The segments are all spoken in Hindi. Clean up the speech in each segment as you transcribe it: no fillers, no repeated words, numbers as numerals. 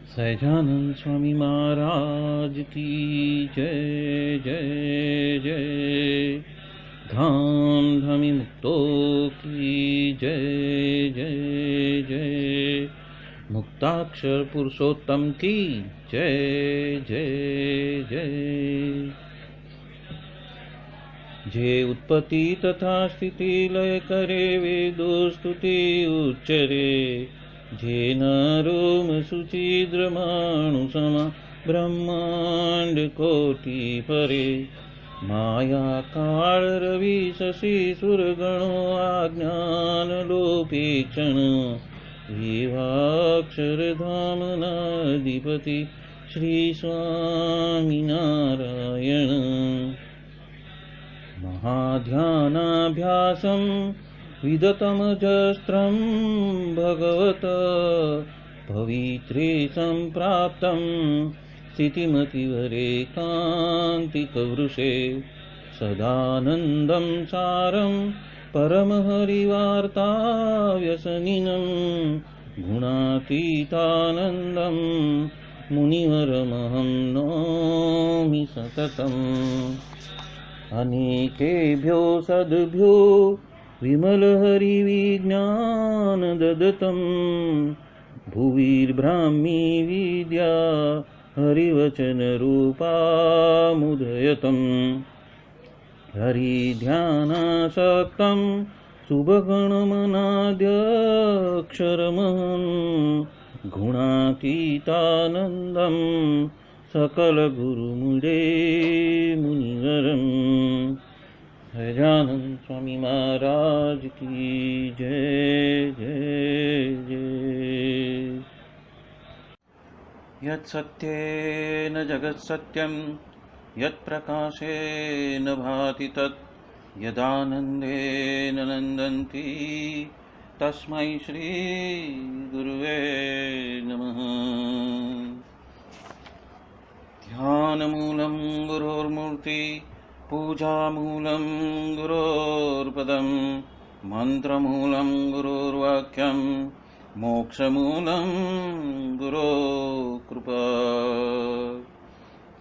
सहजानंद स्वामी महाराज की जय जय जय। धाम धमी मुक्तों की जय जय जय। मुक्ताक्षर पुरुषोत्तम की जय जय जय। जे उत्पत्ति तथा स्थिति लय करे वेदो स्तुति उच्चरे। जे रोम सुचिद्रमाणु समा ब्रह्मांड कोटि परे। माया काल रवि शशि सुरगणो आज्ञान लोपेक्षण। विवाक्षर धाम नाधिपति श्री स्वामी नारायण। महाध्यानाभ्यासं विदतमजस्त्रं भगवत पवित्रे सम्प्राप्तं स्थितिमतिवरेकान्तिकवृषे। सदानन्दं सारं परमहरिवार्ताव्यसनिनं। गुणातीतानन्दं मुनिवरमहं नौमि सततम्। अनेकेभ्यो सद्भ्यो विमलहरिविज्ञान ददतं। भुविर्ब्राह्मी विद्या हरिवचनरूपामुदयतं। हरिध्यानासक्तं शुभगणमनाद्यक्षरमहं। गुणातीतानन्दं सकलगुरुमुले मुनिवरम्। सहजानंद स्वामी महाराज की जय जय जय। यत् सत्येन जगत् सत्यं यत् प्रकाशेन भाति तत्। यदानन्देन नन्दन्ति तस्मै श्री गुरुवे नमः। ध्यानमूलं गुरोर्मूर्ति पूजामूलं गुरोर्पदं। मन्त्रमूलं गुरोर्वाक्यं मोक्षमूलं गुरोकृपा।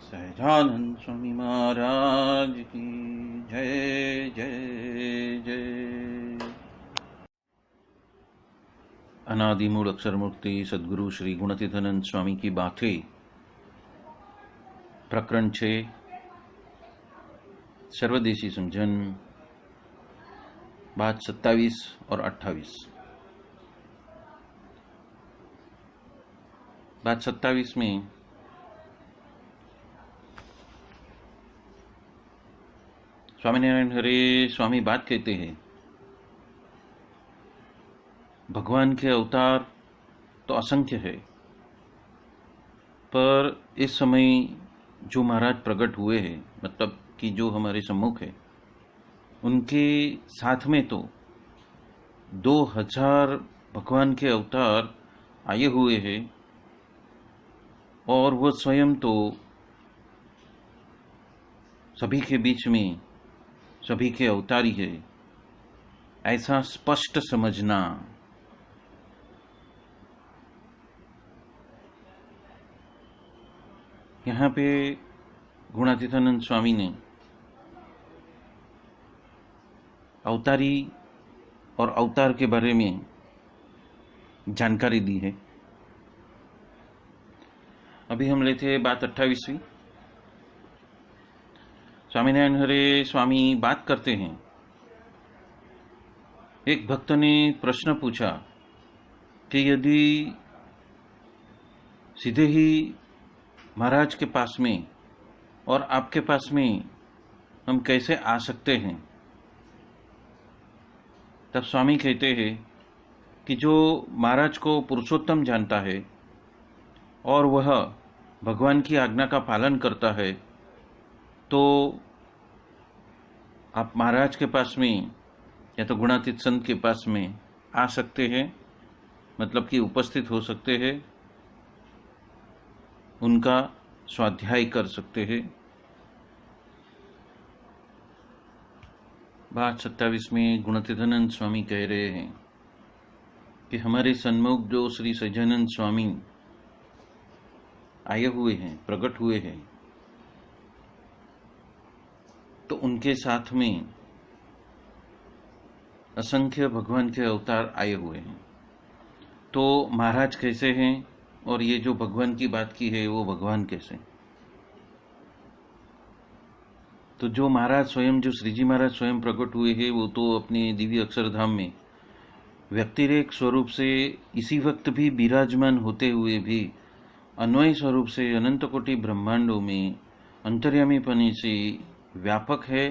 सहजानंद स्वामी महाराज की जय जय जय। अनादिमूल अक्षर मूर्ति सद्गुरु श्री गुणातीतानंद स्वामी की बातें, प्रकरण 6, सर्वदेशी समझन, बात 27 और 28। बात 27 में स्वामीनारायण हरे स्वामी बात कहते हैं, भगवान के अवतार तो असंख्य है, पर इस समय जो महाराज प्रकट हुए हैं, मतलब कि जो हमारे सम्मुख है, उनके साथ में तो 2000 भगवान के अवतार आए हुए हैं और वह स्वयं तो सभी के बीच में सभी के अवतारी है, ऐसा स्पष्ट समझना। यहाँ पे गुणातीतानंद स्वामी ने अवतारी और अवतार के बारे में जानकारी दी है। अभी हम लेते हैं बात 28वीं। स्वामीनारायण हरे स्वामी बात करते हैं, एक भक्त ने प्रश्न पूछा कि यदि सीधे ही महाराज के पास में और आपके पास में हम कैसे आ सकते हैं? तब स्वामी कहते हैं कि जो महाराज को पुरुषोत्तम जानता है और वह भगवान की आज्ञा का पालन करता है, तो आप महाराज के पास में या तो गुणातीत संत के पास में आ सकते हैं, मतलब कि उपस्थित हो सकते हैं, उनका स्वाध्याय कर सकते हैं। बात 27 में गुणतीतानंद स्वामी कह रहे हैं कि हमारे सन्मुख जो श्री सज्जानंद स्वामी आए हुए हैं, प्रकट हुए हैं, तो उनके साथ में असंख्य भगवान के अवतार आए हुए हैं। तो महाराज कैसे हैं और ये जो भगवान की बात की है वो भगवान कैसे? तो जो महाराज स्वयं, जो श्रीजी महाराज स्वयं प्रकट हुए हैं, वो तो अपने दिव्य अक्षरधाम में व्यक्तिरेक स्वरूप से इसी वक्त भी विराजमान होते हुए भी अन्वय स्वरूप से अनंत कोटि ब्रह्मांडों में अंतर्यामीपनी से व्यापक है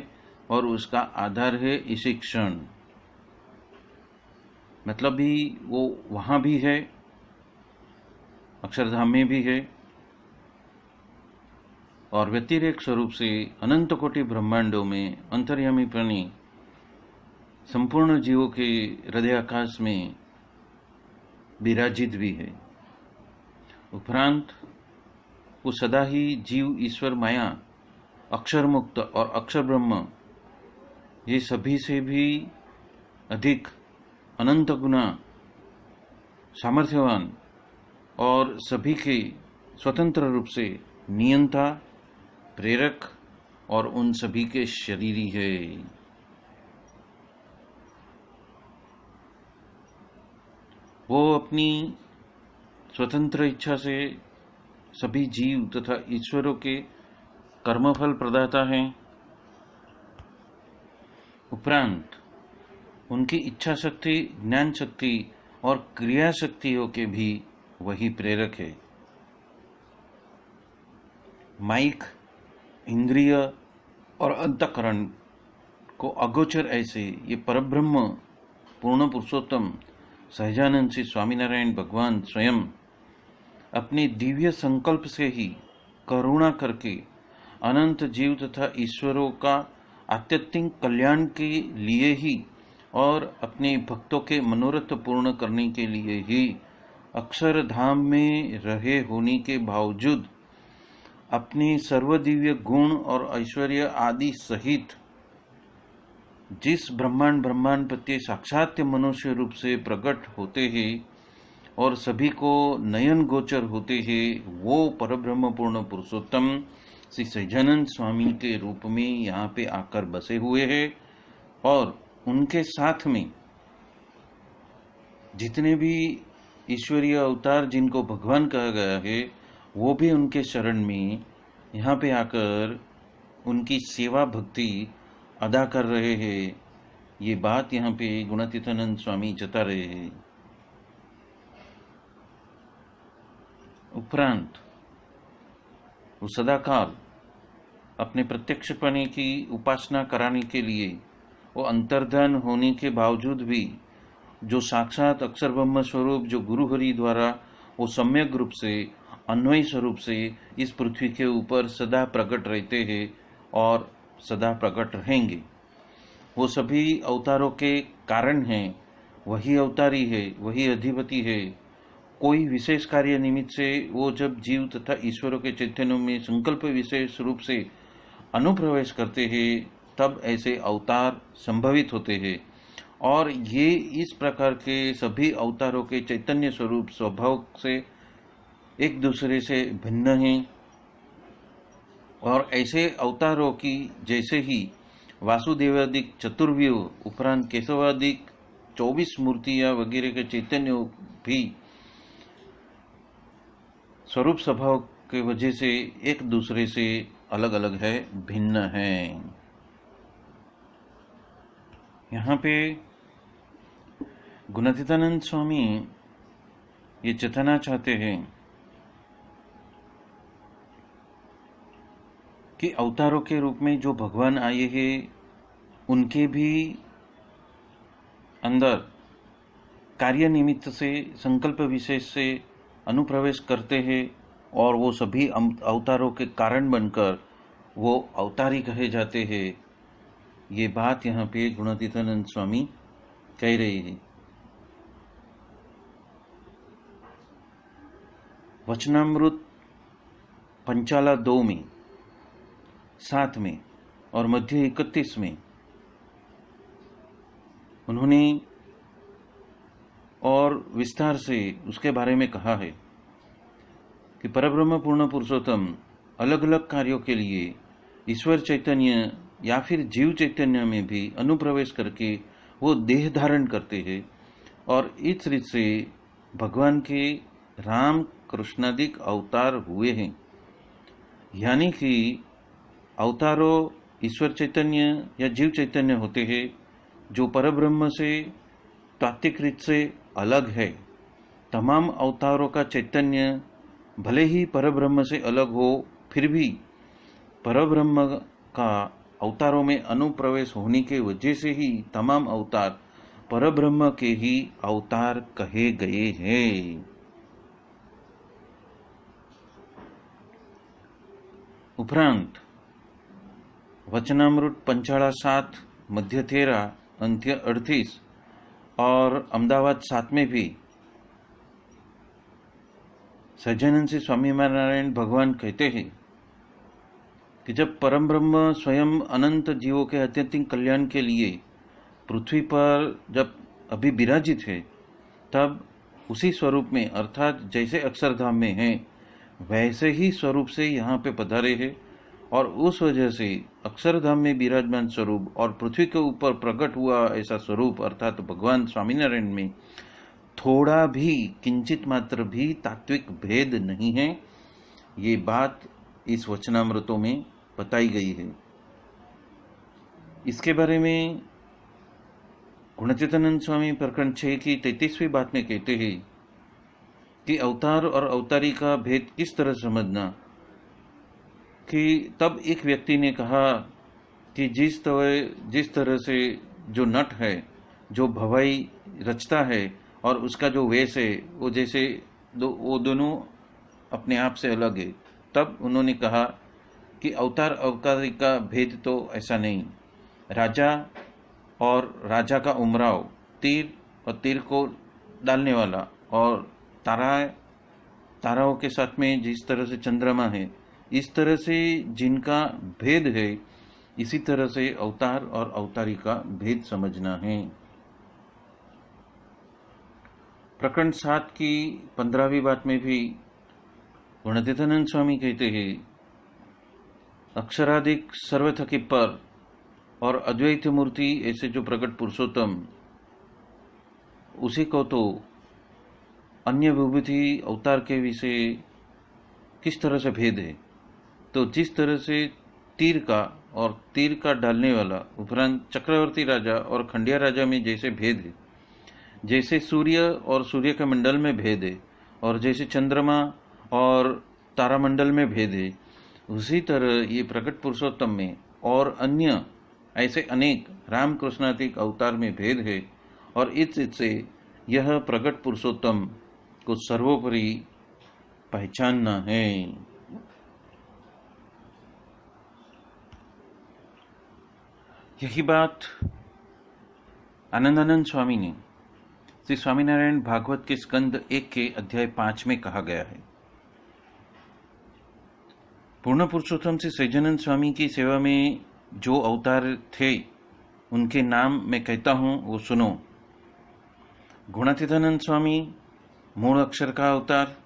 और उसका आधार है इसी क्षण। मतलब भी वो वहां भी है, अक्षरधाम में भी है, और व्यतिरेक स्वरूप से अनंत कोटि ब्रह्मांडों में अंतर्यामीपनी संपूर्ण जीवों के हृदय आकाश में विराजित भी है। उपरांत वो सदा ही जीव, ईश्वर, माया, अक्षर मुक्त और अक्षर ब्रह्म, ये सभी से भी अधिक अनंत गुना सामर्थ्यवान और सभी के स्वतंत्र रूप से नियंता, प्रेरक और उन सभी के शरीरी है। वो अपनी स्वतंत्र इच्छा से सभी जीव तथा ईश्वरों के कर्मफल प्रदाता हैं। उपरांत उनकी इच्छा शक्ति, ज्ञान शक्ति और क्रिया शक्तियों के भी वही प्रेरक है। माइक, इंद्रिय और अंतःकरण को अगोचर ऐसे ये परब्रह्म पूर्ण पुरुषोत्तम सहजानंद श्री स्वामीनारायण भगवान स्वयं अपने दिव्य संकल्प से ही करुणा करके अनंत जीव तथा ईश्वरों का आत्यंतिक कल्याण के लिए ही और अपने भक्तों के मनोरथ पूर्ण करने के लिए ही अक्षरधाम में रहे होने के बावजूद अपने सर्वदिव्य गुण और ऐश्वर्य आदि सहित जिस ब्रह्मांड प्रत्येक साक्षात मनुष्य रूप से प्रकट होते हैं और सभी को नयन गोचर होते हैं, वो परब्रह्म पूर्ण पुरुषोत्तम श्री सज्जानंद स्वामी के रूप में यहाँ पे आकर बसे हुए हैं। और उनके साथ में जितने भी ईश्वरीय अवतार जिनको भगवान कहा गया है, वो भी उनके शरण में यहाँ पे आकर उनकी सेवा भक्ति अदा कर रहे हैं। ये बात यहाँ पे गुणातीतानंद स्वामी जता रहे हैं। उपरांत वो सदाकाल अपने प्रत्यक्षपने की उपासना कराने के लिए वो अंतर्धान होने के बावजूद भी जो साक्षात अक्षर ब्रह्म स्वरूप जो गुरु हरि द्वारा वो सम्यक रूप से अन्वय स्वरूप से इस पृथ्वी के ऊपर सदा प्रकट रहते हैं और सदा प्रकट रहेंगे। वो सभी अवतारों के कारण हैं, वही अवतारी है, वही अधिपति है। कोई विशेष कार्य निमित्त से वो जब जीव तथा ईश्वरों के चैतन्य में संकल्प विशेष रूप से अनुप्रवेश करते हैं, तब ऐसे अवतार संभवित होते हैं। और ये इस प्रकार के सभी अवतारों के चैतन्य स्वरूप स्वभाव से एक दूसरे से भिन्न हैं। और ऐसे अवतारों की जैसे ही वासुदेवादिक चतुर्व्यूह उपरांत केशवादिक 24 मूर्तियां वगैरह के चैतन्य भी स्वरूप स्वभाव के वजह से एक दूसरे से अलग अलग है, भिन्न है। यहाँ पे गुणातीतानंद स्वामी ये जताना चाहते हैं कि अवतारों के रूप में जो भगवान आए हैं, उनके भी अंदर कार्य निमित्त से संकल्प विशेष से अनुप्रवेश करते हैं और वो सभी अवतारों के कारण बनकर वो अवतारी कहे जाते हैं। ये बात यहाँ पे गुणातीतानंद स्वामी कह रहे हैं। वचनामृत पंचाला 2 में, 7 में और मध्य 31 में उन्होंने और विस्तार से उसके बारे में कहा है कि परब्रह्म पूर्ण पुरुषोत्तम अलग अलग कार्यों के लिए ईश्वर चैतन्य या फिर जीव चैतन्य में भी अनुप्रवेश करके वो देह धारण करते हैं और इस रीत से भगवान के राम कृष्णादिक अवतार हुए हैं। यानी कि अवतारों ईश्वर चैतन्य या जीव चैतन्य होते हैं जो परब्रह्म से तात्विक रीत से अलग है। तमाम अवतारों का चैतन्य भले ही परब्रह्म से अलग हो, फिर भी परब्रह्म का अवतारों में अनुप्रवेश होने के वजह से ही तमाम अवतार परब्रह्म के ही अवतार कहे गए हैं। उपरांत वचनामृत पंचाला 7 मध्य 13 अंत्य 38 और अहमदाबाद 7 में भी सज्जनन से स्वामी नारायण भगवान कहते हैं कि जब परम ब्रह्म स्वयं अनंत जीवों के अत्यंत कल्याण के लिए पृथ्वी पर जब अभी विराजित है, तब उसी स्वरूप में अर्थात जैसे अक्षरधाम में है वैसे ही स्वरूप से यहाँ पे पधारे हैं और उस वजह से अक्षरधाम में विराजमान स्वरूप और पृथ्वी के ऊपर प्रकट हुआ ऐसा स्वरूप अर्थात भगवान स्वामीनारायण में थोड़ा भी किंचित मात्र भी तात्विक भेद नहीं है। ये बात इस वचनामृतों में बताई गई है। इसके बारे में गुणचेतनानंद स्वामी प्रकरण 6 की 33वीं बात में कहते हैं कि अवतार और अवतारी का भेद किस तरह समझना, कि तब एक व्यक्ति ने कहा कि जिस तरह से जो नट है, जो भवाई रचता है और उसका जो वेश है वो जैसे वो दोनों अपने आप से अलग है। तब उन्होंने कहा कि अवतार अवतारी का भेद तो ऐसा नहीं। राजा और राजा का उमराव, तीर और तीर को डालने वाला, और ताराओं के साथ में जिस तरह से चंद्रमा है, इस तरह से जिनका भेद है, इसी तरह से अवतार और अवतारी का भेद समझना है। प्रकरण 7 की 15वीं बात में भी गुणचेतनानंद स्वामी कहते हैं अक्षराधिक सर्वथकी पर और अद्वैत मूर्ति ऐसे जो प्रकट पुरुषोत्तम, उसी को तो अन्य विभूति अवतार के विषय किस तरह से भेद है। तो जिस तरह से तीर का और तीर का डालने वाला, उपरांत चक्रवर्ती राजा और खंडिया राजा में जैसे भेद है, जैसे सूर्य और सूर्य के मंडल में भेद है, और जैसे चंद्रमा और तारामंडल में भेद है, उसी तरह ये प्रकट पुरुषोत्तम में और अन्य ऐसे अनेक राम कृष्णातिक अवतार में भेद है। और इससे यह प्रकट पुरुषोत्तम को सर्वोपरि पहचानना है। यही बात आनंदानंद स्वामी ने श्री स्वामीनारायण भागवत के स्कंद 1 के अध्याय 5 में कहा गया है। पूर्ण पुरुषोत्तम से सज्जनानंद स्वामी की सेवा में जो अवतार थे उनके नाम मैं कहता हूं, वो सुनो। गुणातीतानंद स्वामी मूल अक्षर का अवतार,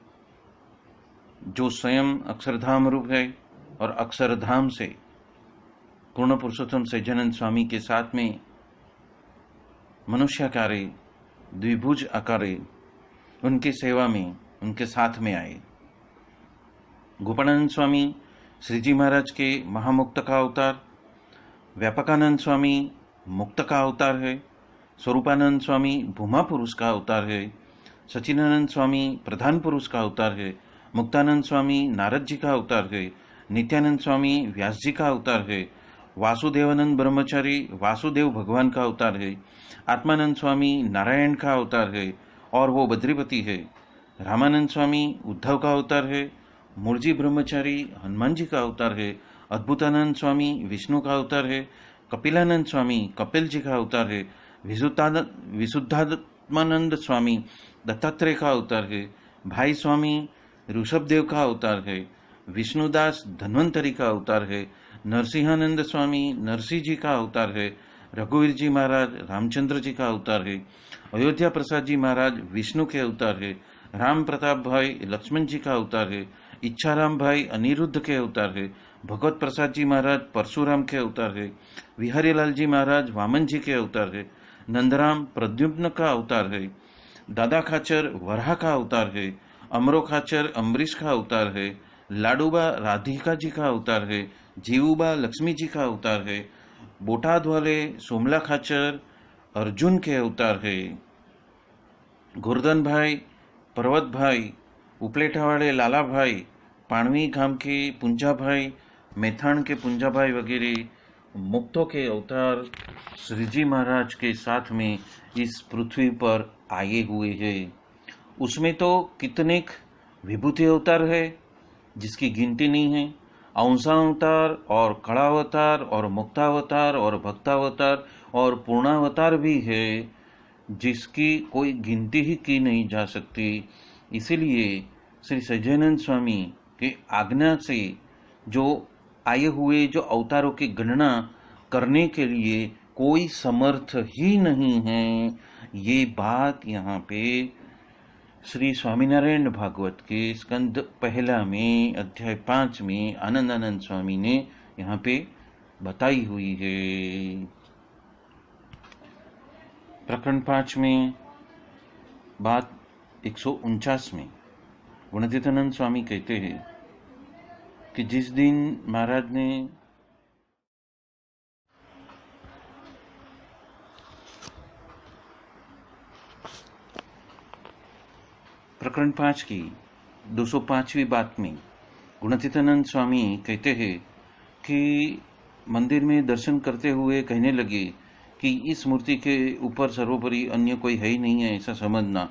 जो स्वयं अक्षरधाम रूप है, और अक्षरधाम से पूर्ण पुरुषोत्तम सज्जनानंद स्वामी के साथ में मनुष्याकारे द्विभुज आकारे उनकी सेवा में उनके साथ में आए। गोपालानंद स्वामी श्रीजी महाराज के महामुक्त का अवतार, व्यापकानंद स्वामी मुक्त का अवतार है, स्वरूपानंद स्वामी भूमा पुरुष का अवतार है, सचिनानंद स्वामी प्रधान पुरुष का अवतार है, मुक्तानंद स्वामी नारद जी का अवतार है, नित्यानंद स्वामी व्यास जी का अवतार है, वासुदेवानंद ब्रह्मचारी वासुदेव भगवान का अवतार है, आत्मानंद स्वामी नारायण का अवतार है और वो बद्रीपति है, रामानंद स्वामी उद्धव का अवतार है, मूर्जी ब्रह्मचारी हनुमान जी का अवतार है, अद्भुतानंद स्वामी विष्णु का अवतार है, कपिलानंद स्वामी कपिल जी का अवतार है, विशुद्धात्मानंद स्वामी दत्तात्रेय का अवतार है, भाई स्वामी ऋषभदेव का अवतार है, विष्णुदास धन्वंतरी का अवतार है, नरसिंहानंद स्वामी नरसिंह जी का अवतार है, रघुवीर जी महाराज रामचंद्र जी का अवतार है, अयोध्या प्रसाद जी महाराज विष्णु के अवतार है, राम प्रताप भाई लक्ष्मण जी का अवतार है, इच्छाराम भाई अनिरुद्ध के अवतार है, भगवत प्रसाद जी महाराज परशुराम के अवतार है, विहारीलाल जी महाराज वामन जी के अवतार है, नंदराम प्रद्युम्न का अवतार है, दादा खाचर वराह का अवतार है, अमरो खाचर अम्बरीश का अवतार है, लाडूबा राधिका जी का अवतार है, जीवूबा लक्ष्मी जी का अवतार है, बोटाद वाले सोमला खाचर अर्जुन के अवतार है, गोर्धन भाई पर्वत भाई उपलेटा वाले लाला भाई, पाणवी गांव के पुंजा भाई, मेथाण के पुंजा भाई वगैरह मुक्तों के अवतार श्रीजी महाराज के साथ में इस पृथ्वी पर आए हुए हैं। उसमें तो कितने विभूति अवतार है जिसकी गिनती नहीं है। अंशावतार और कड़ावतार और मुक्तावतार और भक्तावतार और पूर्णावतार भी है जिसकी कोई गिनती ही की नहीं जा सकती। इसीलिए श्री सज्जनानंद स्वामी के आज्ञा से जो आए हुए जो अवतारों की गणना करने के लिए कोई समर्थ ही नहीं है, ये बात यहाँ पे श्री स्वामीनारायण भागवत के स्कंद पहला में अध्याय 5 में आनंदानंद स्वामी ने यहाँ पे बताई हुई है। प्रकरण 5 में बात 149 में गुणातीतानंद स्वामी कहते हैं कि जिस दिन महाराज ने प्रकरण 5 की 205वीं बात में गुणातीतानंद स्वामी कहते हैं कि मंदिर में दर्शन करते हुए कहने लगे कि इस मूर्ति के ऊपर सर्वोपरि अन्य कोई है ही नहीं है, ऐसा समझना।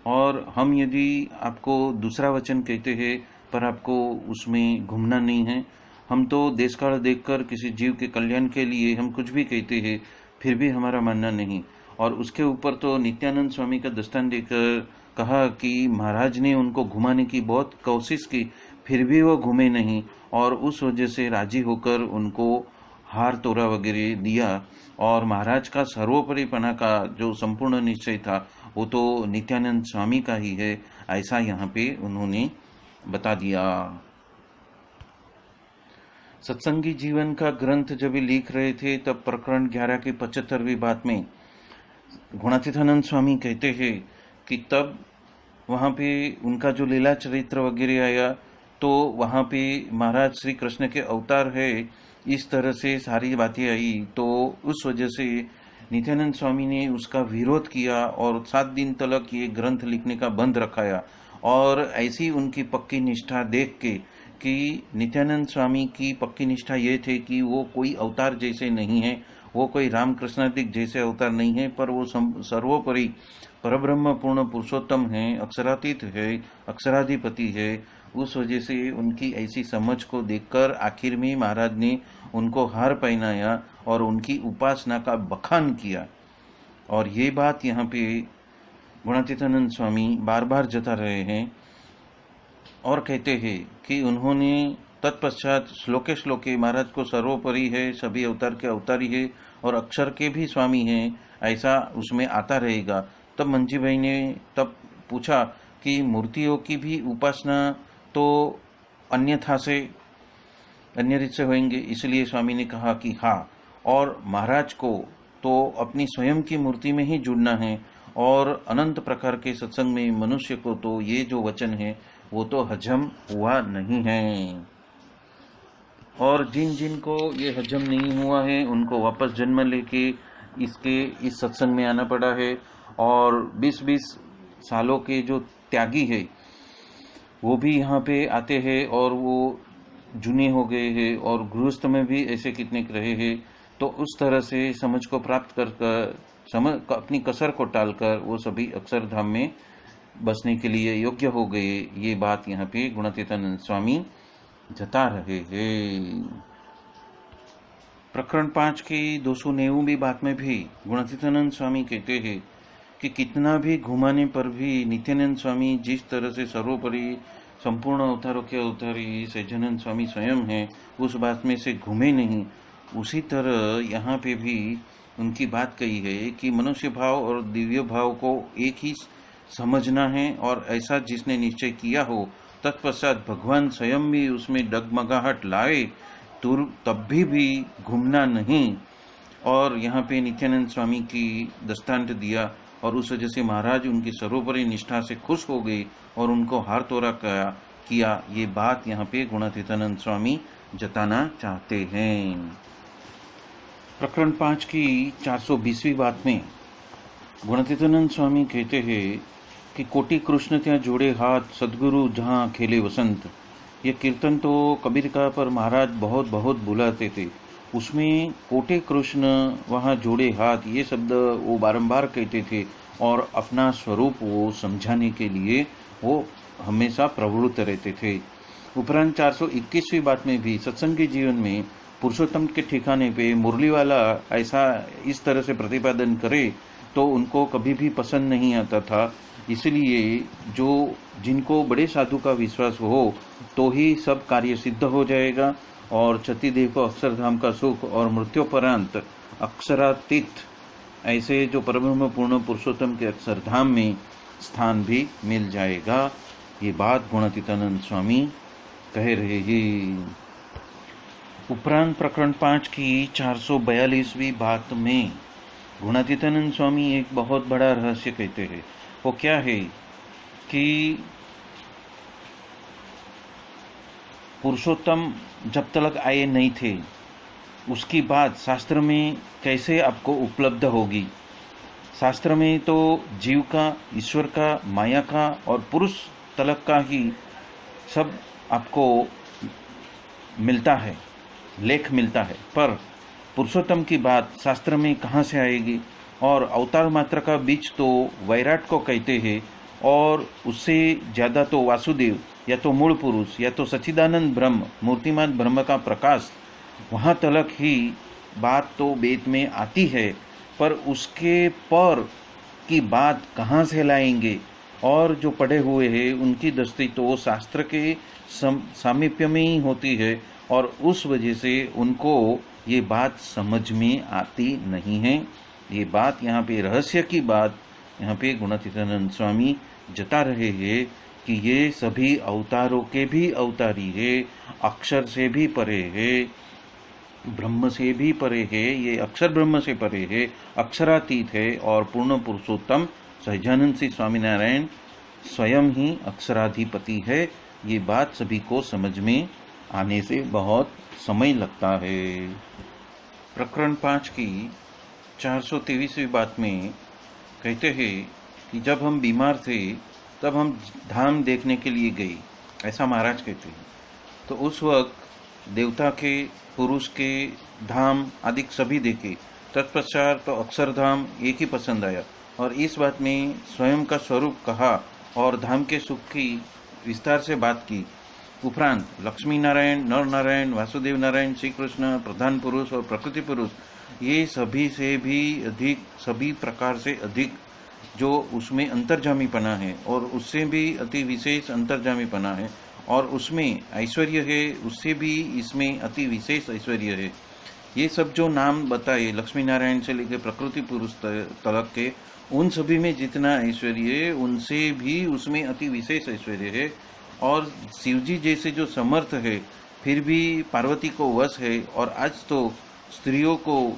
और हम यदि आपको दूसरा वचन कहते हैं पर आपको उसमें घूमना नहीं है, हम तो देश काल देखकर किसी जीव के कल्याण के लिए हम कुछ भी कहते हैं, फिर भी हमारा मानना नहीं। और उसके ऊपर तो नित्यानंद स्वामी का दृष्टांत देकर कहा कि महाराज ने उनको घुमाने की बहुत कोशिश की, फिर भी वो घूमे नहीं, और उस वजह से राजी होकर उनको हार तोरा वगैरह दिया। और महाराज का सर्वोपरिपना का जो संपूर्ण निश्चय था वो तो नित्यानंद स्वामी का ही है, ऐसा यहाँ पे उन्होंने बता दिया। सत्संगी जीवन का ग्रंथ जब लिख रहे थे तब प्रकरण 11 की 75वीं बात में गुणातीतानंद स्वामी कहते हैं कि तब वहाँ पे उनका जो लीला चरित्र वगैरह आया तो वहाँ पे महाराज श्री कृष्ण के अवतार है, इस तरह से सारी बातें आई। तो उस वजह से नित्यानंद स्वामी ने उसका विरोध किया और 7 दिन तक ये ग्रंथ लिखने का बंद रखाया। और ऐसी उनकी पक्की निष्ठा देख के कि नित्यानंद स्वामी की पक्की निष्ठा ये थे कि वो कोई अवतार जैसे नहीं है, वो कोई रामकृष्णादिक जैसे अवतार नहीं है, पर वो सर्वोपरि परब्रह्म पूर्ण पुरुषोत्तम है, अक्षरातीत है, अक्षराधिपति है। उस वजह से उनकी ऐसी समझ को देखकर आखिर में महाराज ने उनको हार पहनाया और उनकी उपासना का बखान किया। और ये बात यहाँ पे गुणातीतानंद स्वामी बार बार जता रहे हैं और कहते हैं कि उन्होंने तत्पश्चात श्लोके श्लोके महाराज को सर्वोपरि है, सभी अवतार के अवतारी है और अक्षर के भी स्वामी हैं, ऐसा उसमें आता रहेगा। तब मंजी भाई ने तब पूछा कि मूर्तियों की भी उपासना तो अन्यथा से अन्य रीत से होंगे, इसलिए स्वामी ने कहा कि हाँ, और महाराज को तो अपनी स्वयं की मूर्ति में ही जुड़ना है और अनंत प्रकार के सत्संग में मनुष्य को तो ये जो वचन है वो तो हजम हुआ नहीं है। और जिन जिन को ये हजम नहीं हुआ है उनको वापस जन्म लेके इस सत्संग में आना पड़ा है। और 20-20 सालों के जो त्यागी है वो भी यहाँ पे आते हैं और वो जुने हो गए हैं और गृहस्थ में भी ऐसे कितने रहे हैं। तो उस तरह से समझ को प्राप्त कर अपनी कसर को टालकर वो सभी अक्षरधाम में बसने के लिए योग्य हो गए। ये बात यहाँ पे गुणातीतानंद स्वामी जता रहे हैं। प्रकरण 5 की 290वीं बात में भी गुणातीतानंद स्वामी कहते हैं कि कितना भी घुमाने पर भी नित्यानंद स्वामी जिस तरह से सर्वोपरि संपूर्ण अवतारों के अवतारी सज्जनानंद स्वामी स्वयं हैं, उस बात में से घूमे नहीं। उसी तरह यहाँ पे भी उनकी बात कही है कि मनुष्य भाव और दिव्य भाव को एक ही समझना है, और ऐसा जिसने निश्चय किया हो तत्पश्चात भगवान स्वयं भी उसमें डगमगाहट लाए तो तब भी घूमना नहीं। और यहाँ पे नित्यानंद स्वामी की दृष्टांत दिया, और उस वजह से महाराज उनकी सर्वोपरि निष्ठा से खुश हो गए और उनको हार तोड़ा किया। ये बात यहाँ पे गुणातीतानंद स्वामी जताना चाहते हैं। प्रकरण 5 की 420वीं बात में गुणातीतानंद स्वामी कहते हैं कि कोटि कृष्ण त्या जोड़े हाथ सदगुरु जहाँ खेले वसंत। ये कीर्तन तो कबीर का पर महाराज बहुत बहुत बुलाते थे। उसमें कोटे कृष्ण वहाँ जोड़े हाथ ये शब्द वो बारंबार कहते थे, और अपना स्वरूप वो समझाने के लिए वो हमेशा प्रवृत्त रहते थे। उपरांत 421वीं बात में भी सत्संगी जीवन में पुरुषोत्तम के ठिकाने पे मुरली वाला ऐसा इस तरह से प्रतिपादन करे तो उनको कभी भी पसंद नहीं आता था। इसलिए जो जिनको बड़े साधु का विश्वास हो तो ही सब कार्य सिद्ध हो जाएगा, और चतीदेव को अक्षरधाम का सुख और मृत्योपरांत अक्षरातीत ऐसे जो परब्रह्म पूर्ण पुरुषोत्तम के अक्षरधाम में स्थान भी मिल जाएगा। ये बात गुणातीतानंद स्वामी कह रहे हैं। उपरांत प्रकरण 5 की 442वीं बात में गुणातीतानंद स्वामी एक बहुत बड़ा रहस्य कहते हैं। वो क्या है कि पुरुषोत्तम जब तक आए नहीं थे उसकी बात शास्त्र में कैसे आपको उपलब्ध होगी। शास्त्र में तो जीव का, ईश्वर का, माया का और पुरुष तलक का ही सब आपको मिलता है, लेख मिलता है, पर पुरुषोत्तम की बात शास्त्र में कहाँ से आएगी। और अवतार मात्र का बीच तो वैराट को कहते हैं, और उससे ज़्यादा तो वासुदेव या तो मूल पुरुष या तो सच्चिदानंद ब्रह्म मूर्तिमान ब्रह्म का प्रकाश, वहाँ तलक ही बात तो वेद में आती है, पर उसके पर की बात कहाँ से लाएंगे। और जो पढ़े हुए हैं उनकी दृष्टि तो शास्त्र के सामीप्य में ही होती है, और उस वजह से उनको ये बात समझ में आती नहीं है। ये बात यहाँ पे रहस्य की बात यहाँ पे गुणातीतानंद स्वामी जता रहे हैं कि ये सभी अवतारों के भी अवतारी है, अक्षर से भी परे है, ब्रह्म से भी परे है, ये अक्षर ब्रह्म से परे है, अक्षरातीत है, और पूर्ण पुरुषोत्तम सहजानंद श्री स्वामीनारायण स्वयं ही अक्षराधिपति है। ये बात सभी को समझ में आने से बहुत समय लगता है। प्रकरण 5 की 423वीं बात में कहते हैं कि जब हम बीमार थे तब हम धाम देखने के लिए गए, ऐसा महाराज कहते हैं। तो उस वक्त देवता के, पुरुष के धाम आदि सभी देखे। तत्पश्चात तो अक्षरधाम एक ही पसंद आया, और इस बात में स्वयं का स्वरूप कहा और धाम के सुख की विस्तार से बात की। उपरांत लक्ष्मी नारायण, नर नारायण, वासुदेव नारायण, श्री कृष्ण, प्रधान पुरुष और प्रकृति पुरुष, ये सभी से भी अधिक, सभी प्रकार से अधिक जो उसमें अंतर्जामीपना है, और उससे भी अति विशेष अंतर्जामीपना है, और उसमें ऐश्वर्य है, उससे भी इसमें अति विशेष ऐश्वर्य है। ये सब जो नाम बताए लक्ष्मी नारायण से लेकर प्रकृति पुरुष तलक के, उन सभी में जितना ऐश्वर्य है उनसे भी उसमें अति विशेष ऐश्वर्य है। और शिवजी जैसे जो समर्थ है फिर भी पार्वती को वश है, और आज तो स्त्रियों को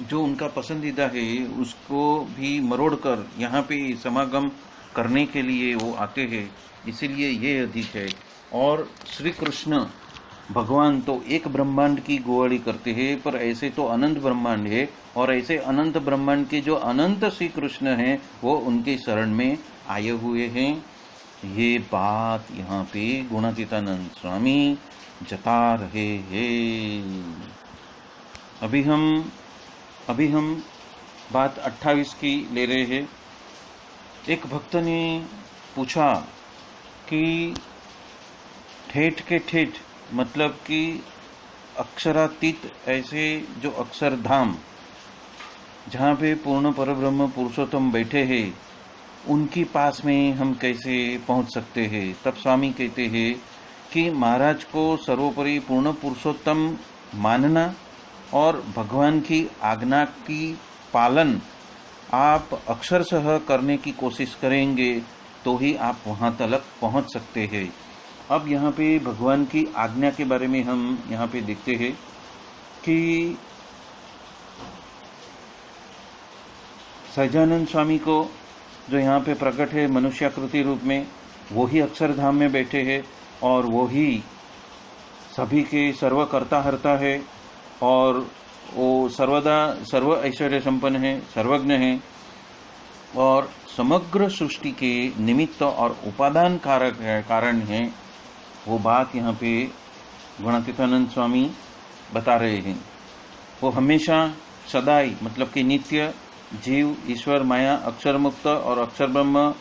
जो उनका पसंदीदा है उसको भी मरोड़ कर यहाँ पे समागम करने के लिए वो आते हैं, इसीलिए ये अधिक है। और श्री कृष्ण भगवान तो एक ब्रह्मांड की गोवाड़ी करते हैं, पर ऐसे तो अनंत ब्रह्मांड है, और ऐसे अनंत ब्रह्मांड के जो अनंत श्री कृष्ण हैं वो उनके शरण में आए हुए हैं। ये बात यहाँ पे गुणातीतानंद स्वामी जता रहे हैं। अभी हम बात 28 की ले रहे हैं। एक भक्त ने पूछा कि ठेठ के ठेठ मतलब कि अक्षरातीत ऐसे जो अक्षरधाम जहाँ पे पूर्ण परब्रह्म पुरुषोत्तम बैठे हैं उनकी पास में हम कैसे पहुंच सकते हैं। तब स्वामी कहते हैं कि महाराज को सर्वोपरि पूर्ण पुरुषोत्तम मानना और भगवान की आज्ञा की पालन आप अक्षरशः करने की कोशिश करेंगे तो ही आप वहां तक पहुंच सकते हैं। अब यहाँ पे भगवान की आज्ञा के बारे में हम यहाँ पे देखते हैं कि सहजानंद स्वामी को जो यहाँ पे प्रकट है मनुष्याकृति रूप में, वो ही अक्षरधाम में बैठे हैं और वो ही सभी के सर्वकर्ता हर्ता है और वो सर्वदा सर्व ऐश्वर्य संपन्न है, सर्वज्ञ है और समग्र सृष्टि के निमित्त और उपादान कारक है, कारण है। वो बात यहाँ पे गुणातीतानंद स्वामी बता रहे हैं। वो हमेशा सदाई मतलब कि नित्य जीव, ईश्वर, माया, अक्षर मुक्त और अक्षर ब्रह्म,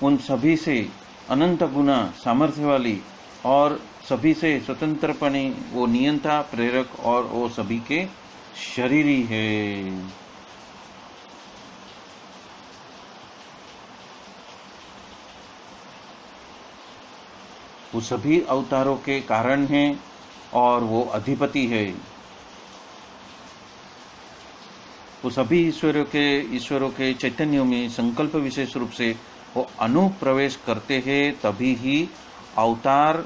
उन सभी से अनंत गुना सामर्थ्य वाली और सभी से स्वतंत्रपणे वो नियंता, प्रेरक और वो सभी के शरीरी है। वो सभी अवतारों के कारण हैं और वो अधिपति है। वो सभी ईश्वरों के चैतन्यों में संकल्प विशेष रूप से वो अनुप्रवेश करते हैं, तभी ही अवतार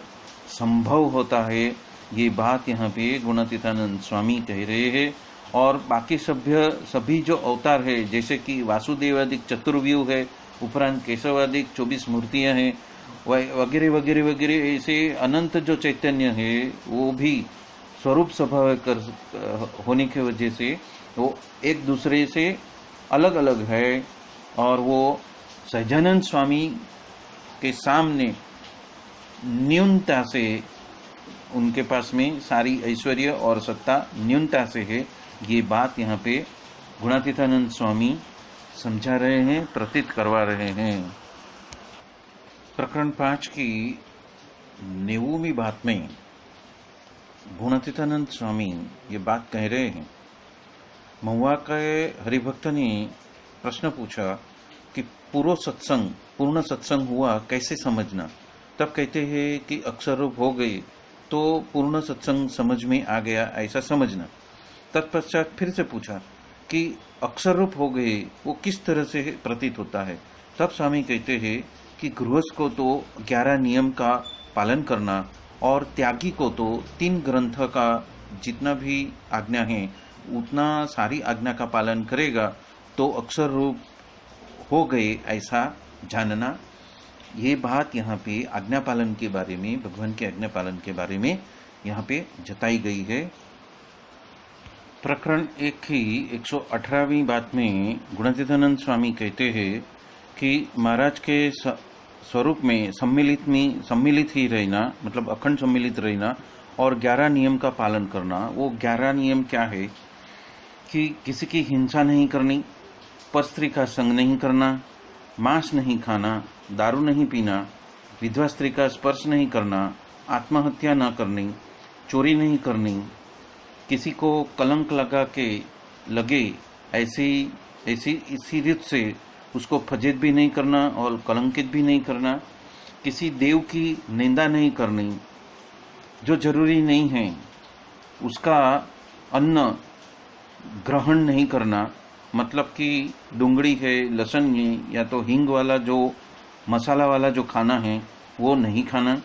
संभव होता है। ये बात यहाँ पे गुणातीतानंद स्वामी कह रहे हैं। और बाकी सभी जो अवतार है, जैसे कि वासुदेवादिक चतुर्व्यूह है, उपरांत केशवादिक 24 मूर्तियां हैं, वगैरह वगैरह वगैरह, ऐसे अनंत जो चैतन्य है वो भी स्वरूप स्वभाव होने की वजह से वो एक दूसरे से अलग अलग है और वो सहजानंद स्वामी के सामने न्यूनता से, उनके पास में सारी ऐश्वर्य और सत्ता न्यूनता से है। ये बात यहाँ पे गुणातीतानंद स्वामी समझा रहे हैं, प्रतीत करवा रहे हैं। प्रकरण 5 की 90वीं बात में गुणातीतानंद स्वामी ये बात कह रहे हैं। महुआ के हरिभक्त ने प्रश्न पूछा कि पूर्ण सत्संग हुआ कैसे समझना। तब कहते हैं कि अक्षर रूप हो गए तो पूर्ण सत्संग समझ में आ गया, ऐसा समझना। तत्पश्चात फिर से पूछा कि अक्षर रूप हो गए वो किस तरह से प्रतीत होता है। तब स्वामी कहते हैं कि गृहस्थ को तो 11 नियम का पालन करना और त्यागी को तो 3 ग्रंथ का जितना भी आज्ञा है उतना सारी आज्ञा का पालन करेगा तो अक्षर रूप हो गए, ऐसा जानना। ये बात यहाँ पे आज्ञा पालन के बारे में, भगवान के आज्ञा पालन के बारे में यहाँ पे जताई गई है। प्रकरण 1 की 118वीं बात में गुणातीतानंद स्वामी कहते हैं कि महाराज के स्वरूप में सम्मिलित ही रहना, मतलब अखंड सम्मिलित रहना और 11 नियम का पालन करना। वो 11 नियम क्या है कि किसी की हिंसा नहीं करनी, परस्त्री का संग नहीं करना, मांस नहीं खाना, दारू नहीं पीना, विधवा स्त्री का स्पर्श नहीं करना, आत्महत्या न करनी, चोरी नहीं करनी, किसी को कलंक लगे इसी रीत से उसको फजीत भी नहीं करना और कलंकित भी नहीं करना, किसी देव की निंदा नहीं करनी, जो जरूरी नहीं है उसका अन्न ग्रहण नहीं करना, मतलब कि डूंगड़ी है, लहसुन है या तो हींग वाला जो मसाला वाला जो खाना है वो नहीं खाना,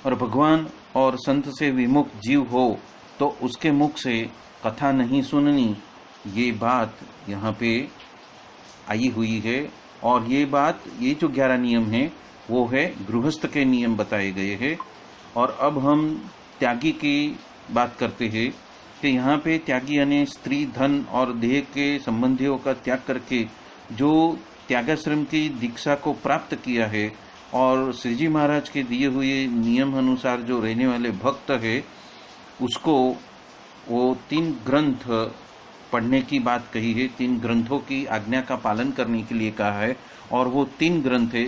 और भगवान और संत से विमुख जीव हो तो उसके मुख से कथा नहीं सुननी। ये बात यहाँ पे आई हुई है। और ये जो 11 नियम है वो है गृहस्थ के नियम बताए गए हैं। और अब हम त्यागी की बात करते हैं कि यहाँ पे त्यागी यानी स्त्री, धन और देह के संबंधियों का त्याग करके जो त्यागाश्रम की दीक्षा को प्राप्त किया है और श्री जी महाराज के दिए हुए नियम अनुसार जो रहने वाले भक्त है उसको वो 3 ग्रंथ पढ़ने की बात कही है, 3 ग्रंथों की आज्ञा का पालन करने के लिए कहा है। और वो 3 ग्रंथ है,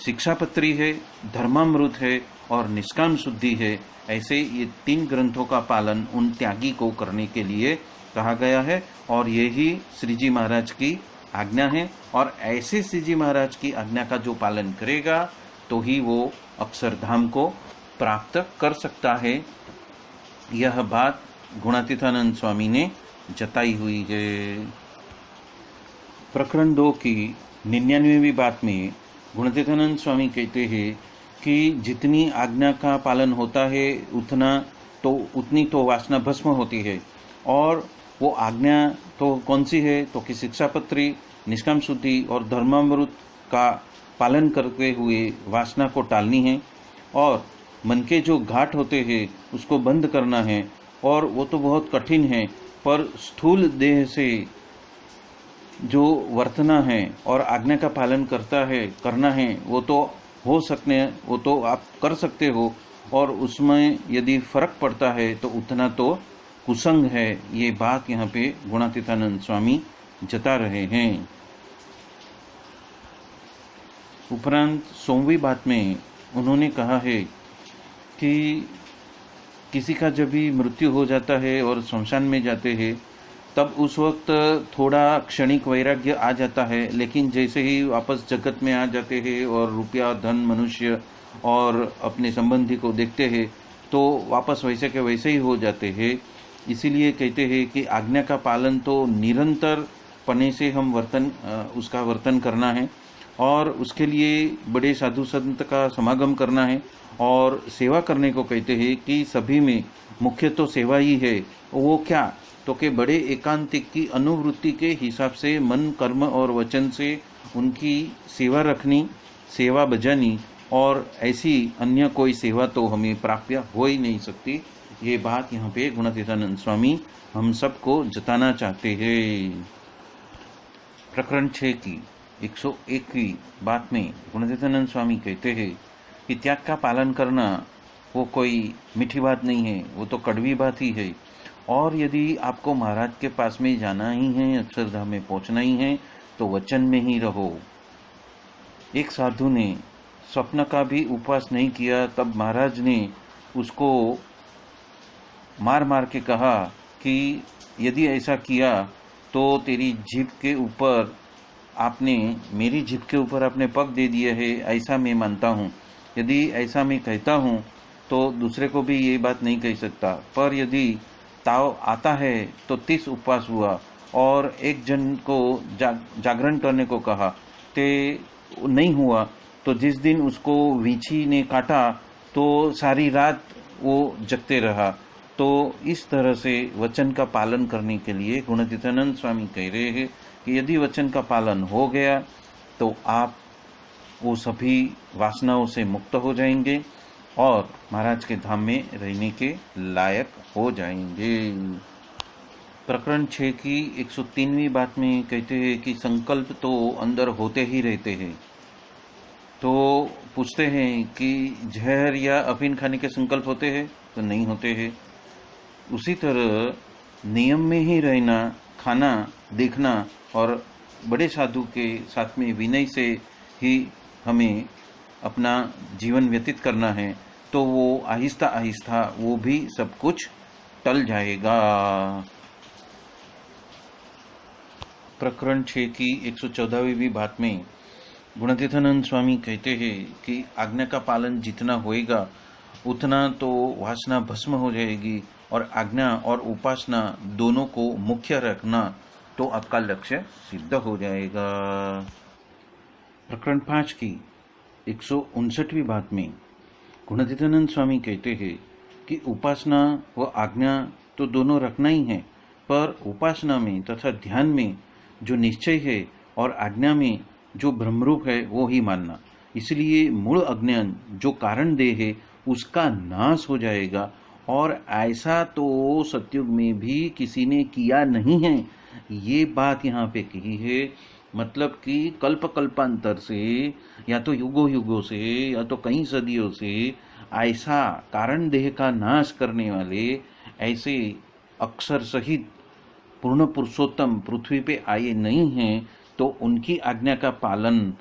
शिक्षापत्री है, धर्मामृत है और निष्काम शुद्धि है। ऐसे ये 3 ग्रंथों का पालन उन त्यागी को करने के लिए कहा गया है और यही श्री जी महाराज की आज्ञा है। और ऐसे श्री जी महाराज की आज्ञा का जो पालन करेगा तो ही वो अक्षरधाम को प्राप्त कर सकता है। यह बात गुणातीतानंद स्वामी ने जताई हुई है। प्रकरण 2 की 99वीं बात में गुणातीतानंद स्वामी कहते हैं कि जितनी आज्ञा का पालन होता है उतनी तो वासना भस्म होती है। और वो आज्ञा तो कौन सी है, तो कि शिक्षापत्री, निष्काम शुद्धि और धर्मामृत का पालन करते हुए वासना को टालनी है, और मन के जो घाट होते हैं उसको बंद करना है। और वो तो बहुत कठिन है, पर स्थूल देह से जो वर्तना है और आज्ञा का पालन करना है वो तो आप कर सकते हो, और उसमें यदि फर्क पड़ता है तो उतना तो कुसंग है। ये बात यहाँ पे गुणातीतानंद स्वामी जता रहे हैं। उपरांत 100वीं बात में उन्होंने कहा है कि किसी का जब भी मृत्यु हो जाता है और शमशान में जाते हैं तब उस वक्त थोड़ा क्षणिक वैराग्य आ जाता है, लेकिन जैसे ही वापस जगत में आ जाते हैं और रुपया, धन, मनुष्य और अपने संबंधी को देखते हैं तो वापस वैसे के वैसे ही हो जाते हैं। इसीलिए कहते हैं कि आज्ञा का पालन तो निरंतर पने से हम उसका वर्तन करना है, और उसके लिए बड़े साधु संत का समागम करना है। और सेवा करने को कहते हैं कि सभी में मुख्य तो सेवा ही है। वो क्या, तो कि बड़े एकांतिक की अनुवृत्ति के हिसाब से मन, कर्म और वचन से उनकी सेवा रखनी, सेवा बजानी, और ऐसी अन्य कोई सेवा तो हमें प्राप्य हो ही नहीं सकती। ये बात यहाँ पे गुणातीतानंद स्वामी हम सबको जताना चाहते हैं। प्रकरण 6 की 101वीं बात में गुणातीतानंद स्वामी कहते हैं कि त्याग का पालन करना वो कोई मीठी बात नहीं है, वो तो कड़वी बात ही है। और यदि आपको महाराज के पास में जाना ही है, अक्षरधाम में पहुंचना ही है, तो वचन में ही रहो। एक साधु ने स्वप्न का भी उपवास नहीं किया, तब महाराज ने उसको मार मार के कहा कि यदि ऐसा किया तो तेरी जीभ के ऊपर मेरी जीभ के ऊपर आपने पग दे दिए है, ऐसा मैं मानता हूँ। यदि ऐसा मैं कहता हूँ तो दूसरे को भी ये बात नहीं कह सकता, पर यदि ताव आता है तो 30 उपवास हुआ और एक जन को जागरण करने को कहा, ते नहीं हुआ, तो जिस दिन उसको वींची ने काटा तो सारी रात वो जगते रहा। तो इस तरह से वचन का पालन करने के लिए गुणातीतानंद स्वामी कह रहे हैं कि यदि वचन का पालन हो गया तो आप वो सभी वासनाओं से मुक्त हो जाएंगे और महाराज के धाम में रहने के लायक हो जाएंगे। प्रकरण 6 की 103वीं बात में कहते हैं कि संकल्प तो अंदर होते ही रहते हैं। तो पूछते हैं कि जहर या अफीम खाने के संकल्प होते हैं, तो नहीं होते हैं। उसी तरह नियम में ही रहना, खाना, देखना और बड़े साधु के साथ में विनय से ही हमें अपना जीवन व्यतीत करना है, तो वो आहिस्ता आहिस्ता वो भी सब कुछ टल जाएगा। प्रकरण 6 की 114वीं बात में गुणातीतानंद स्वामी कहते हैं कि आज्ञा का पालन जितना होएगा उतना तो वासना भस्म हो जाएगी, और आज्ञा और उपासना दोनों को मुख्य रखना तो आपका लक्ष्य सिद्ध हो जाएगा। प्रकरण 5 की 159वीं बात में गुणातीतानंद स्वामी कहते हैं कि उपासना व आज्ञा तो दोनों रखना ही है, पर उपासना में तथा ध्यान में जो निश्चय है और आज्ञा में जो ब्रह्मरूप है वो ही मानना। इसलिए मूल अज्ञान जो कारण देह है उसका नाश हो जाएगा, और ऐसा तो सतयुग में भी किसी ने किया नहीं है। ये बात यहाँ पे कही है, मतलब कि कल्प कल्पांतर से या तो युगों युगों से या तो कई सदियों से ऐसा कारण देह का नाश करने वाले ऐसे अक्षर सहित पूर्ण पुरुषोत्तम पृथ्वी पे आए नहीं हैं। तो उनकी आज्ञा का पालन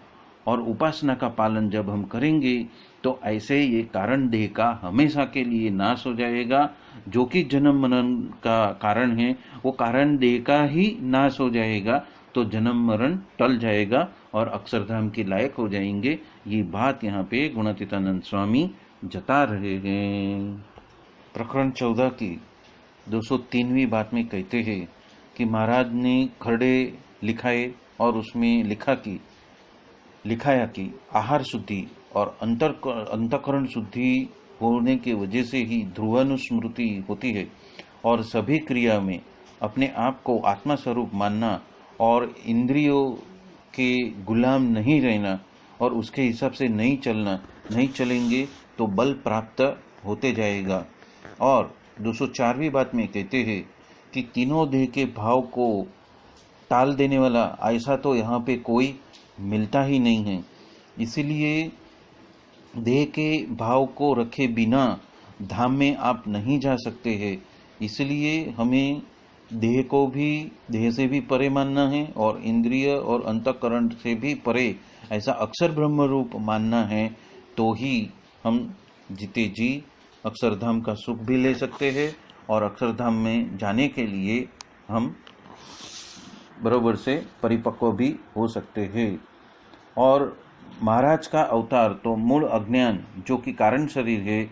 और उपासना का पालन जब हम करेंगे तो ऐसे ये कारण देह का हमेशा के लिए नाश हो जाएगा। जो कि जन्म मरण का कारण है वो कारण देह का ही नाश हो जाएगा, तो जन्म मरण टल जाएगा और अक्षरधाम के लायक हो जाएंगे। ये बात यहाँ पे गुणातीतानंद स्वामी जता रहे हैं। प्रकरण 14 की 203वीं बात में कहते हैं कि महाराज ने खरड़े लिखाए और उसमें लिखाया कि आहार शुद्धि और अंतःकरण शुद्धि होने की वजह से ही ध्रुवानुस्मृति होती है और सभी क्रिया में अपने आप को आत्मा स्वरूप मानना और इंद्रियों के गुलाम नहीं रहना और उसके हिसाब से नहीं चलेंगे तो बल प्राप्त होते जाएगा। और 204वीं बात में कहते हैं कि तीनों देह के भाव को टाल देने वाला ऐसा तो यहाँ पे कोई मिलता ही नहीं है। इसलिए देह के भाव को रखे बिना धाम में आप नहीं जा सकते हैं। इसलिए हमें देह से भी परे मानना है और इंद्रिय और अंतःकरण से भी परे ऐसा अक्षर ब्रह्म रूप मानना है, तो ही हम जीते जी अक्षरधाम का सुख भी ले सकते हैं और अक्षरधाम में जाने के लिए हम बरोबर से परिपक्व भी हो सकते हैं। और महाराज का अवतार तो मूल अज्ञान जो कि कारण शरीर है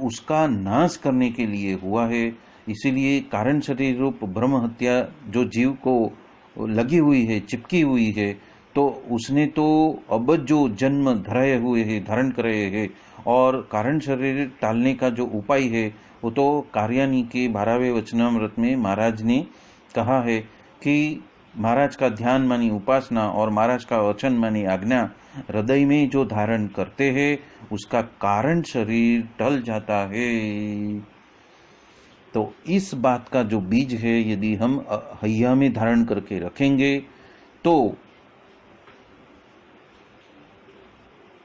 उसका नाश करने के लिए हुआ है। इसीलिए कारण शरीर रूप ब्रह्म हत्या जो जीव को लगी हुई है, चिपकी हुई है, तो उसने तो अब जो जन्म धारण करे है और कारण शरीर टालने का जो उपाय है वो तो कार्यानी के 12वें वचनामृत में महाराज ने कहा है कि महाराज का ध्यान मानी उपासना और महाराज का वचन मानी आज्ञा हृदय में जो धारण करते हैं उसका कारण शरीर टल जाता है। तो इस बात का जो बीज है यदि हम हैया में धारण करके रखेंगे तो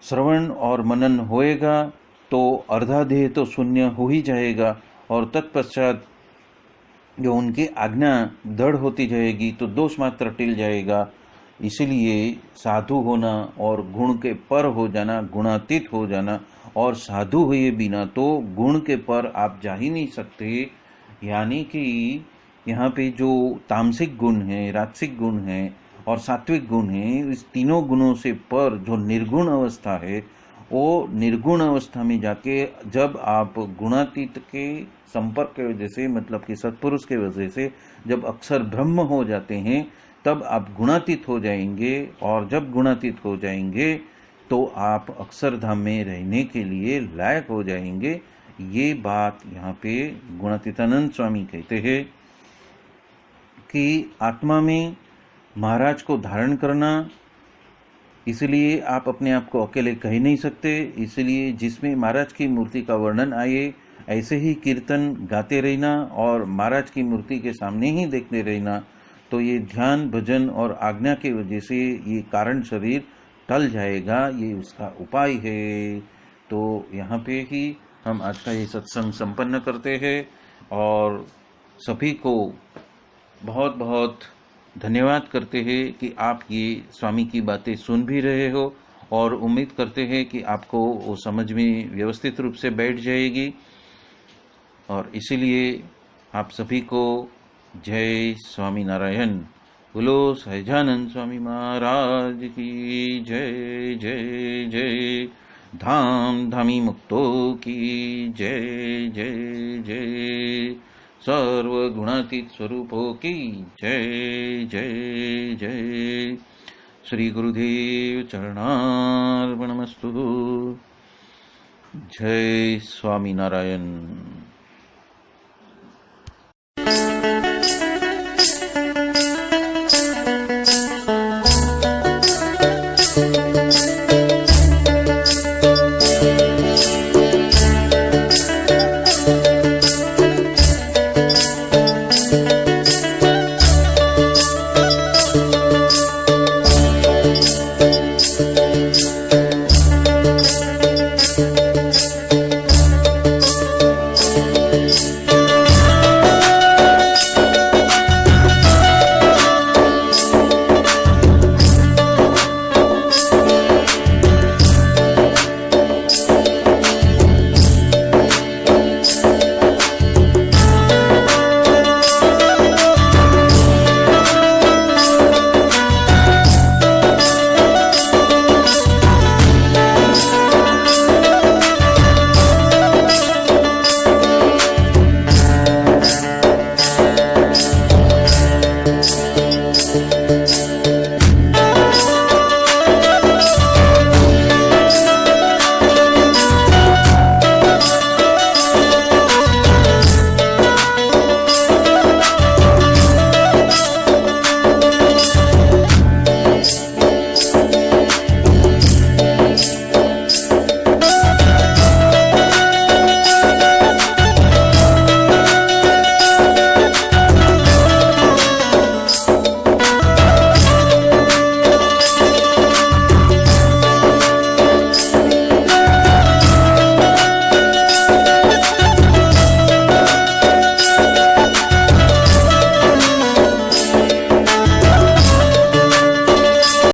श्रवण और मनन होएगा तो अर्धा देह तो शून्य हो ही जाएगा और तत्पश्चात जो उनकी आज्ञा दृढ़ होती जाएगी तो दोष मात्र टिल जाएगा। इसलिए साधु होना और गुण के पर हो जाना, गुणातीत हो जाना, और साधु हुए बिना तो गुण के पर आप जा ही नहीं सकते। यानी कि यहाँ पे जो तामसिक गुण है, राजसिक गुण है और सात्विक गुण है, इस तीनों गुणों से पर जो निर्गुण अवस्था है वो निर्गुण अवस्था में जाके जब आप गुणातीत के संपर्क के वजह से, मतलब कि सत्पुरुष के वजह से जब अक्षर ब्रह्म हो जाते हैं तब आप गुणातीत हो जाएंगे और जब गुणातीत हो जाएंगे तो आप अक्षरधाम में रहने के लिए लायक हो जाएंगे। ये बात यहाँ पे गुणातीतानंद स्वामी कहते हैं कि आत्मा में महाराज को धारण करना, इसलिए आप अपने आप को अकेले कह नहीं सकते। इसलिए जिसमें महाराज की मूर्ति का वर्णन आए ऐसे ही कीर्तन गाते रहना और महाराज की मूर्ति के सामने ही देखते रहना, तो ये ध्यान भजन और आज्ञा की वजह से ये कारण शरीर टल जाएगा। ये उसका उपाय है। तो यहाँ पे ही हम आज का ये सत्संग संपन्न करते हैं और सभी को बहुत बहुत धन्यवाद करते हैं कि आप ये स्वामी की बातें सुन भी रहे हो और उम्मीद करते हैं कि आपको वो समझ में व्यवस्थित रूप से बैठ जाएगी। और इसीलिए आप सभी को जय स्वामी नारायण। बोलो सहजानंद स्वामी महाराज की जय जय जय। धाम धामी मुक्तों की जय जय जय। सर्व गुणातीत स्वरूपों की जय जय जय। श्री गुरुदेव चरणार्पणमस्तु। जय स्वामी नारायण।